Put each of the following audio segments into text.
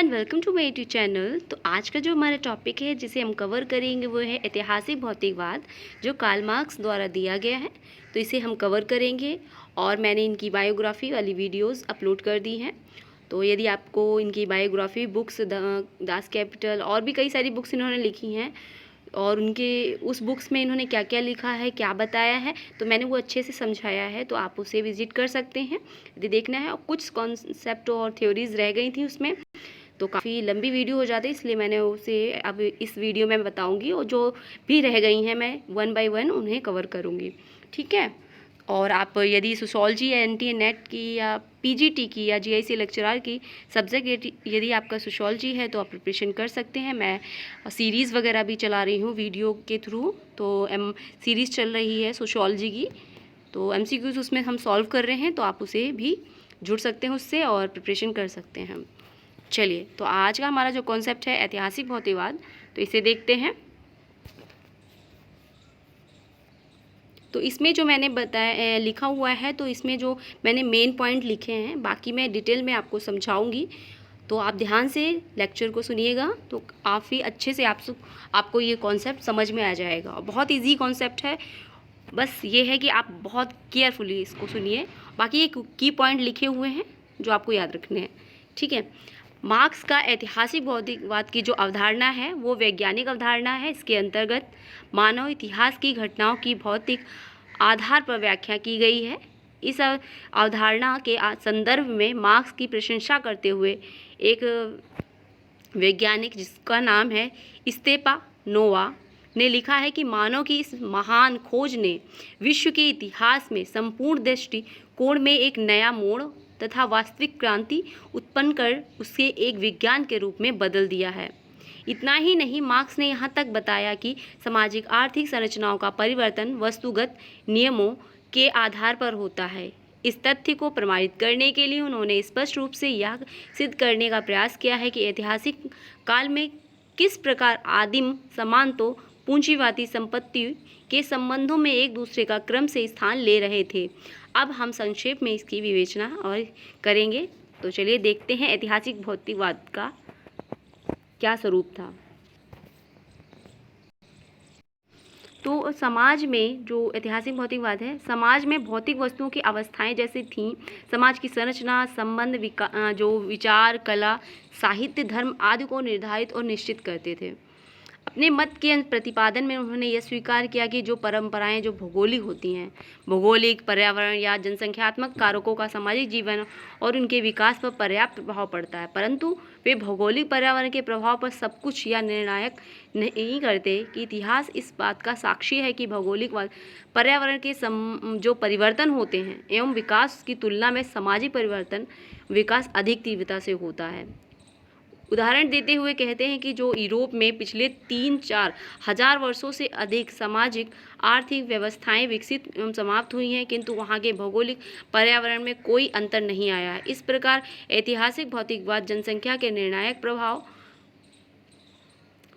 And welcome to my YouTube channel. तो आज का जो हमारा टॉपिक है जिसे हम कवर करेंगे वो है ऐतिहासिक भौतिकवाद, जो कार्ल मार्क्स द्वारा दिया गया है। तो इसे हम कवर करेंगे और मैंने इनकी बायोग्राफी वाली वीडियोस अपलोड कर दी हैं। तो यदि आपको इनकी बायोग्राफी बुक्स दास कैपिटल और भी कई सारी बुक्स इन्होंने लिखी हैं और उनके उस बुक्स में इन्होंने क्या क्या लिखा है, क्या बताया है, तो मैंने वो अच्छे से समझाया है। तो आप उसे विजिट कर सकते हैं यदि देखना है। और कुछ कॉन्सेप्ट और थ्योरीज रह गई थी उसमें, तो काफ़ी लंबी वीडियो हो जाती है, इसलिए मैंने उसे अब इस वीडियो में बताऊंगी और जो भी रह गई हैं मैं वन बाय वन उन्हें कवर करूंगी। ठीक है। और आप यदि सोशोलॉजी या एनटीए नेट की या पीजीटी की या जीआईसी लेक्चरर की सब्जेक्ट यदि आपका सोशोलॉजी है तो आप प्रिपरेशन कर सकते हैं। मैं सीरीज़ वगैरह भी चला रही हूँ वीडियो के थ्रू। तो सीरीज़ चल रही है सोशोलॉजी की, तो एमसीक्यूज उसमें हम सॉल्व कर रहे हैं, तो आप उसे भी जुड़ सकते हैं उससे और प्रिपरेशन कर सकते हैं। चलिए, तो आज का हमारा जो कॉन्सेप्ट है ऐतिहासिक भौतिकवाद, तो इसे देखते हैं। तो इसमें जो मैंने बताया लिखा हुआ है, तो इसमें जो मैंने मेन पॉइंट लिखे हैं, बाकी मैं डिटेल में आपको समझाऊंगी। तो आप ध्यान से लेक्चर को सुनिएगा तो काफ़ी अच्छे से आपको ये कॉन्सेप्ट समझ में आ जाएगा। और बहुत इजी कॉन्सेप्ट है, बस ये है कि आप बहुत केयरफुली इसको सुनिए। बाकी ये की पॉइंट लिखे हुए हैं जो आपको याद रखने हैं। ठीक है। मार्क्स का ऐतिहासिक भौतिकवाद की जो अवधारणा है वो वैज्ञानिक अवधारणा है। इसके अंतर्गत मानव इतिहास की घटनाओं की भौतिक आधार पर व्याख्या की गई है। इस अवधारणा के संदर्भ में मार्क्स की प्रशंसा करते हुए एक वैज्ञानिक जिसका नाम है स्टेपानोवा ने लिखा है कि मानव की इस महान खोज ने विश्व के इतिहास में संपूर्ण दृष्टिकोण में एक नया मोड़ तथा वास्तविक क्रांति उत्पन्न कर उसे एक विज्ञान के रूप में बदल दिया है। इतना ही नहीं, मार्क्स ने यहाँ तक बताया कि सामाजिक आर्थिक संरचनाओं का परिवर्तन वस्तुगत नियमों के आधार पर होता है। इस तथ्य को प्रमाणित करने के लिए उन्होंने स्पष्ट रूप से यह सिद्ध करने का प्रयास किया है कि ऐतिहासिक काल में किस प्रकार आदिम समाज तो पूंजीवादी संपत्ति के संबंधों में एक दूसरे का क्रम से स्थान ले रहे थे। अब हम संक्षेप में इसकी विवेचना और करेंगे। तो चलिए देखते हैं ऐतिहासिक भौतिकवाद का क्या स्वरूप था। तो समाज में जो ऐतिहासिक भौतिकवाद है, समाज में भौतिक वस्तुओं की अवस्थाएं जैसे थीं, समाज की संरचना, संबंध, जो विचार, कला, साहित्य, धर्म आदि को निर्धारित और निश्चित करते थे। अपने मत के प्रतिपादन में उन्होंने यह स्वीकार किया कि जो परंपराएं जो भौगोलिक होती हैं, भौगोलिक, पर्यावरण या जनसंख्यात्मक कारकों का सामाजिक जीवन और उनके विकास पर पर्याप्त प्रभाव पड़ता है, परंतु वे भौगोलिक पर्यावरण के प्रभाव पर सब कुछ या निर्णायक नहीं करते। कि इतिहास इस बात का साक्षी है कि भौगोलिक पर्यावरण के जो परिवर्तन होते हैं एवं विकास की तुलना में सामाजिक परिवर्तन विकास अधिक तीव्रता से होता है। उदाहरण देते हुए कहते हैं कि जो यूरोप में पिछले 3-4 हजार वर्षों से अधिक सामाजिक आर्थिक व्यवस्थाएं विकसित एवं समाप्त हुई हैं, किंतु वहां के भौगोलिक पर्यावरण में कोई अंतर नहीं आया है। इस प्रकार ऐतिहासिक भौतिकवाद जनसंख्या के निर्णायक प्रभाव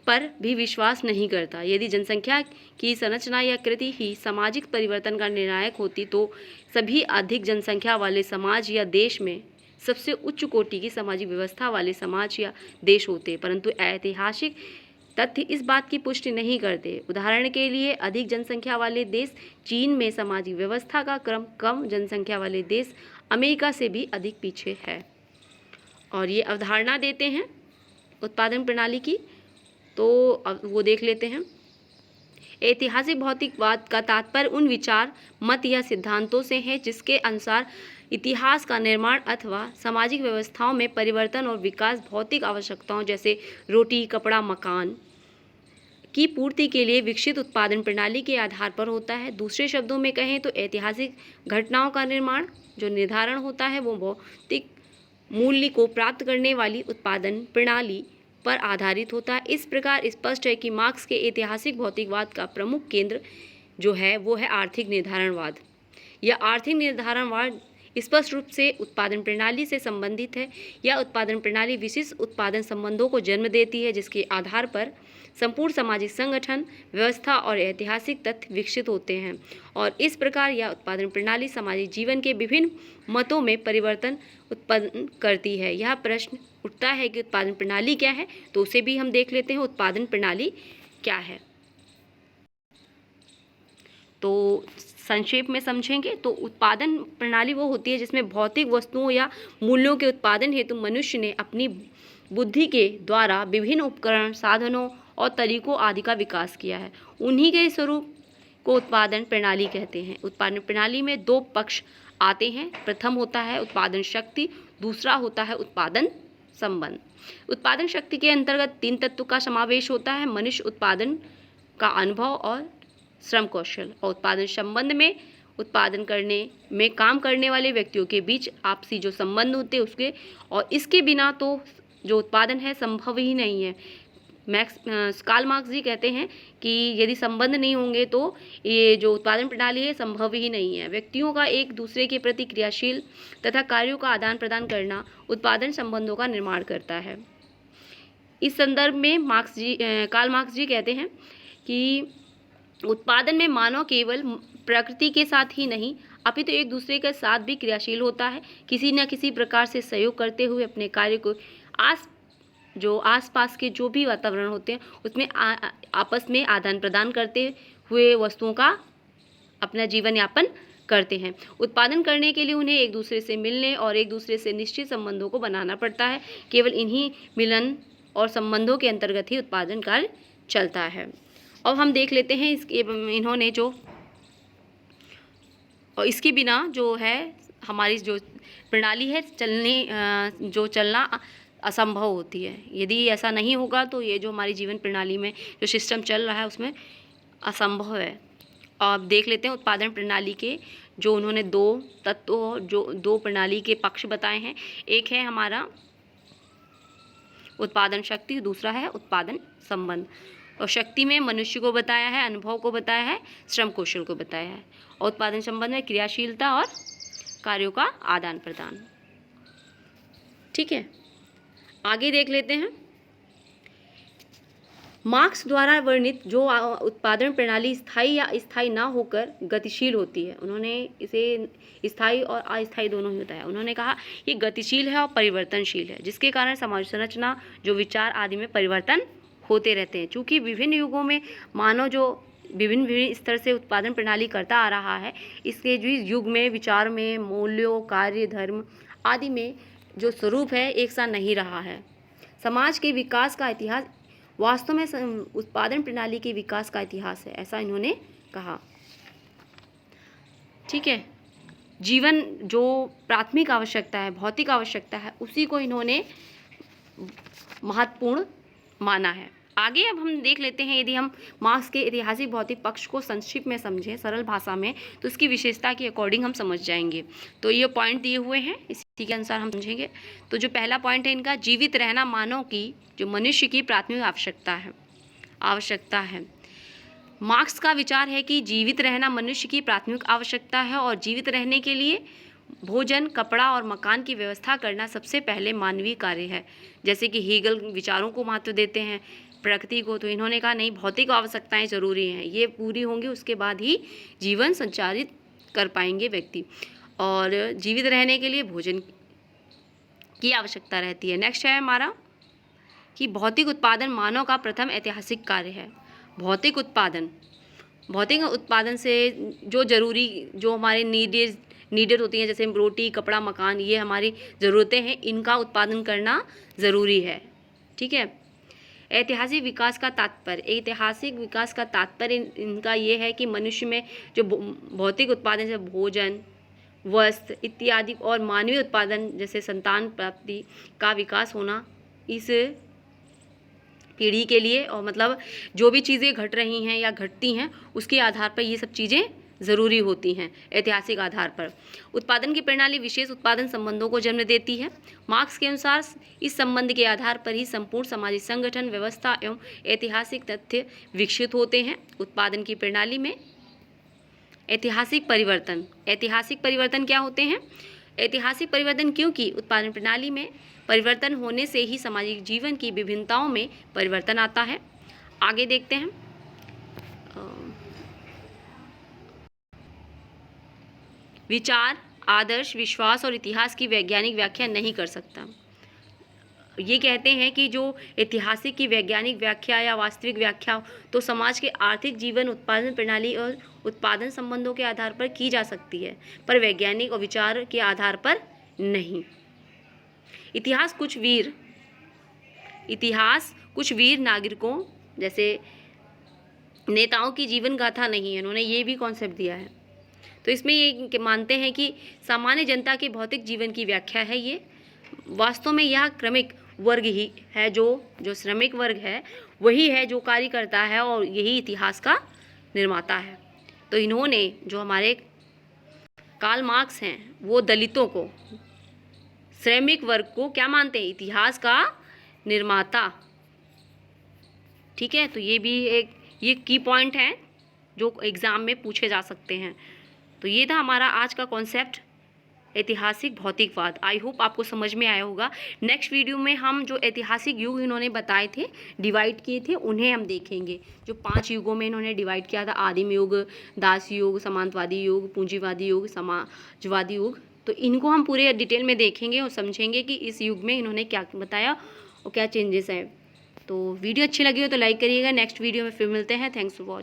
पर भी विश्वास नहीं करता। यदि जनसंख्या की संरचना या कृति ही सामाजिक परिवर्तन का निर्णायक होती तो सभी अधिक जनसंख्या वाले समाज या देश में सबसे उच्च कोटि की सामाजिक व्यवस्था वाले समाज या देश होते, परंतु ऐतिहासिक तथ्य इस बात की पुष्टि नहीं करते। उदाहरण के लिए, अधिक जनसंख्या वाले देश चीन में सामाजिक व्यवस्था का क्रम कम जनसंख्या वाले देश अमेरिका से भी अधिक पीछे है। और ये अवधारणा देते हैं उत्पादन प्रणाली की, तो अब वो देख लेते हैं। ऐतिहासिक भौतिकवाद का तात्पर्य उन विचार, मत या सिद्धांतों से है जिसके अनुसार इतिहास का निर्माण अथवा सामाजिक व्यवस्थाओं में परिवर्तन और विकास भौतिक आवश्यकताओं जैसे रोटी, कपड़ा, मकान की पूर्ति के लिए विकसित उत्पादन प्रणाली के आधार पर होता है। दूसरे शब्दों में कहें तो ऐतिहासिक घटनाओं का निर्माण जो निर्धारण होता है वो भौतिक मूल्य को प्राप्त करने वाली उत्पादन प्रणाली पर आधारित होता है। इस प्रकार स्पष्ट है कि मार्क्स के ऐतिहासिक भौतिकवाद का प्रमुख केंद्र जो है वो है आर्थिक निर्धारणवाद। यह आर्थिक निर्धारणवाद स्पष्ट रूप से उत्पादन प्रणाली से संबंधित है। यह उत्पादन प्रणाली विशिष्ट उत्पादन संबंधों को जन्म देती है जिसके आधार पर संपूर्ण सामाजिक संगठन, व्यवस्था और ऐतिहासिक तथ्य विकसित होते हैं, और इस प्रकार यह उत्पादन प्रणाली सामाजिक जीवन के विभिन्न मतों में परिवर्तन उत्पन्न करती है। यह प्रश्न उठता है कि उत्पादन प्रणाली क्या है, तो उसे भी हम देख लेते हैं उत्पादन प्रणाली क्या है। तो संक्षेप में समझेंगे तो उत्पादन प्रणाली वो होती है जिसमें भौतिक वस्तुओं या मूल्यों के उत्पादन हेतु मनुष्य ने अपनी बुद्धि के द्वारा विभिन्न उपकरण, साधनों और तरीकों आदि का विकास किया है। उन्हीं के स्वरूप को उत्पादन प्रणाली कहते हैं। उत्पादन प्रणाली में दो पक्ष आते हैं। प्रथम होता है उत्पादन शक्ति, दूसरा होता है उत्पादन संबंध। उत्पादन शक्ति के अंतर्गत 3 तत्व का समावेश होता है: मनुष्य उत्पादन का अनुभव और श्रम कौशल। और उत्पादन संबंध में उत्पादन करने में काम करने वाले व्यक्तियों के बीच आपसी जो संबंध होते हैं उसके, और इसके बिना तो जो उत्पादन है संभव ही नहीं है। कार्ल मार्क्स जी कहते हैं कि यदि संबंध नहीं होंगे तो ये जो उत्पादन प्रणाली है संभव ही नहीं है। व्यक्तियों का एक दूसरे के प्रति क्रियाशील तथा कार्यों का आदान प्रदान करना उत्पादन संबंधों का निर्माण करता है। इस संदर्भ में कार्ल मार्क्स जी कहते हैं कि उत्पादन में मानव केवल प्रकृति के साथ ही नहीं अपितु एक दूसरे के साथ भी क्रियाशील होता है, किसी न किसी प्रकार से सहयोग करते हुए अपने कार्य को आसपास के जो भी वातावरण होते हैं उसमें आपस में आदान प्रदान करते हुए वस्तुओं का अपना जीवन यापन करते हैं। उत्पादन करने के लिए उन्हें एक दूसरे से मिलने और एक दूसरे से निश्चित संबंधों को बनाना पड़ता है। केवल इन्हीं मिलन और संबंधों के अंतर्गत ही उत्पादन कार्य चलता है। अब हम देख लेते हैं इन्होंने जो, और इसके बिना जो है हमारी जो प्रणाली है चलना असंभव होती है। यदि ऐसा नहीं होगा तो ये जो हमारी जीवन प्रणाली में जो सिस्टम चल रहा है उसमें असंभव है। अब देख लेते हैं उत्पादन प्रणाली के जो उन्होंने 2 तत्व, जो 2 प्रणाली के पक्ष बताए हैं। एक है हमारा उत्पादन शक्ति, दूसरा है उत्पादन संबंध। और शक्ति में मनुष्य को बताया है, अनुभव को बताया है, श्रम कौशल को बताया है। और उत्पादन संबंध में क्रियाशीलता और कार्यों का आदान प्रदान। ठीक है, आगे देख लेते हैं। मार्क्स द्वारा वर्णित जो उत्पादन प्रणाली स्थायी या अस्थायी ना होकर गतिशील होती है, उन्होंने इसे स्थायी और अस्थायी दोनों ही बताया। उन्होंने कहा ये गतिशील है और परिवर्तनशील है, जिसके कारण समाज संरचना, जो विचार आदि में परिवर्तन होते रहते हैं। चूँकि विभिन्न युगों में मानव जो विभिन्न स्तर से उत्पादन प्रणाली करता आ रहा है, इसके युग में विचार में, मूल्यों, कार्य, धर्म आदि में जो स्वरूप है एक सा नहीं रहा है। समाज के विकास का इतिहास वास्तव में उत्पादन प्रणाली के विकास का इतिहास है, ऐसा इन्होंने कहा। ठीक है, जीवन जो प्राथमिक आवश्यकता है, भौतिक आवश्यकता है, उसी को इन्होंने महत्वपूर्ण माना है। आगे अब हम देख लेते हैं, यदि हम मार्क्स के ऐतिहासिक भौतिक पक्ष को संक्षिप्त में समझें सरल भाषा में, तो उसकी विशेषता के अकॉर्डिंग हम समझ जाएंगे। तो ये पॉइंट दिए हुए हैं, इसी के अनुसार हम समझेंगे। तो जो पहला पॉइंट है इनका, जीवित रहना मानव की, जो मनुष्य की प्राथमिक आवश्यकता है। मार्क्स का विचार है कि जीवित रहना मनुष्य की प्राथमिक आवश्यकता है और जीवित रहने के लिए भोजन, कपड़ा और मकान की व्यवस्था करना सबसे पहले मानवीय कार्य है। जैसे कि हीगल विचारों को महत्व देते हैं प्रकृति को, तो इन्होंने कहा नहीं, भौतिक आवश्यकताएं ज़रूरी हैं, ये पूरी होंगी उसके बाद ही जीवन संचालित कर पाएंगे व्यक्ति। और जीवित रहने के लिए भोजन की आवश्यकता रहती है। नेक्स्ट है हमारा कि भौतिक उत्पादन मानव का प्रथम ऐतिहासिक कार्य है। भौतिक उत्पादन से जो ज़रूरी, जो हमारे नीडेड होती हैं, जैसे रोटी, कपड़ा, मकान, ये हमारी ज़रूरतें हैं, इनका उत्पादन करना ज़रूरी है। ठीक है। ऐतिहासिक विकास का तात्पर्य इनका ये है कि मनुष्य में जो भौतिक उत्पादन से भोजन, वस्त्र इत्यादि और मानवीय उत्पादन जैसे संतान प्राप्ति का विकास होना इस पीढ़ी के लिए, और मतलब जो भी चीज़ें घट रही हैं या घटती हैं उसके आधार पर ये सब चीज़ें ज़रूरी होती हैं। ऐतिहासिक आधार पर उत्पादन की प्रणाली विशेष उत्पादन संबंधों को जन्म देती है। मार्क्स के अनुसार इस संबंध के आधार पर ही संपूर्ण सामाजिक संगठन, व्यवस्था एवं ऐतिहासिक तथ्य विकसित होते हैं। उत्पादन की प्रणाली में ऐतिहासिक परिवर्तन क्या होते हैं? ऐतिहासिक परिवर्तन क्योंकि उत्पादन प्रणाली में परिवर्तन होने से ही सामाजिक जीवन की विभिन्नताओं में परिवर्तन आता है। आगे देखते हैं। विचार, आदर्श, विश्वास और इतिहास की वैज्ञानिक व्याख्या नहीं कर सकता। ये कहते हैं कि जो ऐतिहासिक की वैज्ञानिक व्याख्या या वास्तविक व्याख्या तो समाज के आर्थिक जीवन, उत्पादन प्रणाली और उत्पादन संबंधों के आधार पर की जा सकती है, पर वैज्ञानिक और विचार के आधार पर नहीं। इतिहास कुछ वीर नागरिकों जैसे नेताओं की जीवन गाथा नहीं है, उन्होंने ये भी कॉन्सेप्ट दिया है। तो इसमें ये मानते हैं कि सामान्य जनता के भौतिक जीवन की व्याख्या है ये। वास्तव में यह क्रमिक वर्ग ही है, जो श्रमिक वर्ग है वही है जो कार्य करता है और यही इतिहास का निर्माता है। तो इन्होंने, जो हमारे कार्ल मार्क्स हैं, वो दलितों को, श्रमिक वर्ग को क्या मानते हैं? इतिहास का निर्माता। ठीक है, तो ये भी ये की पॉइंट है जो एग्ज़ाम में पूछे जा सकते हैं। तो ये था हमारा आज का कॉन्सेप्ट, ऐतिहासिक भौतिकवाद। आई होप आपको समझ में आया होगा। नेक्स्ट वीडियो में हम जो ऐतिहासिक युग इन्होंने बताए थे, डिवाइड किए थे, उन्हें हम देखेंगे। जो 5 युगों में इन्होंने डिवाइड किया था, आदिम युग, दास युग, सामंतवादी युग, पूंजीवादी युग, समाजवादी युग, तो इनको हम पूरे डिटेल में देखेंगे और समझेंगे कि इस युग में इन्होंने क्या बताया और क्या चेंजेस हैं। तो वीडियो अच्छी लगी हो तो लाइक करिएगा। नेक्स्ट वीडियो में फिर मिलते हैं। Thanks for watching.